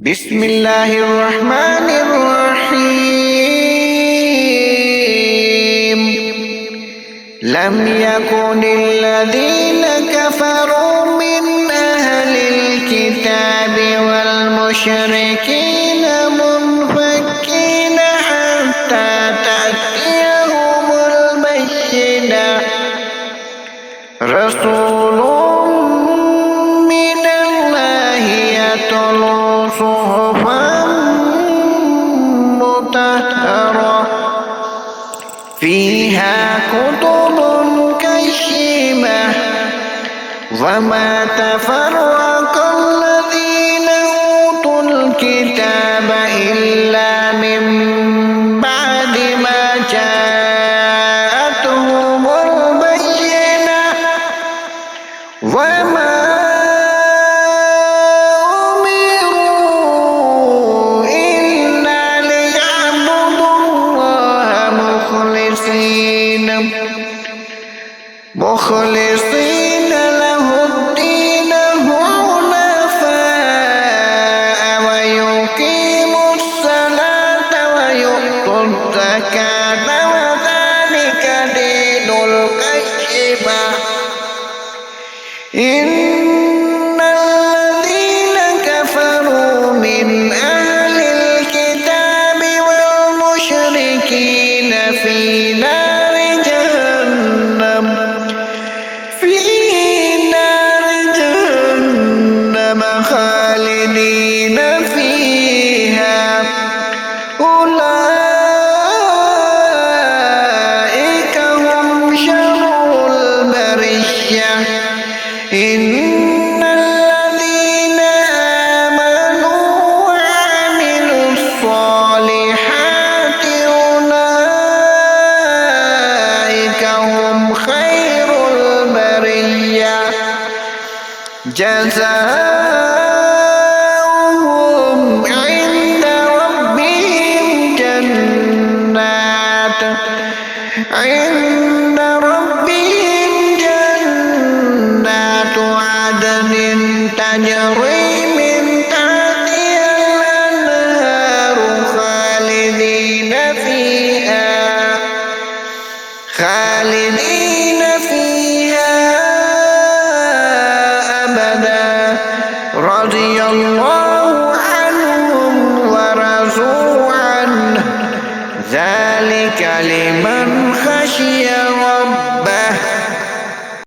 بسم الله الرحمن الرحيم لم يكن الذين كفروا من أهل الكتاب والمشركين منفكين حتى تأتيهم البينة رسول من الله يتلو صحفا مطهرة فيها كتب قيمة وما تفرق الذين أوتوا الكتاب إلا من بعد ما جاءتهم البينة وما أمروا إلا ليعبدوا الله مخلصين له الدين حنفاء ويقيموا الصلاة ويؤتوا الزكاة وذلك دين القيمة إن الذين كفروا من أهل الكتاب والمشركين في نار جهنم خالدين فيها أولئك هم شر البرية إن الذين آمنوا وعملوا الصالحات أولئك هم خير البرية جزاؤهم عند ربهم جنات عدن تجري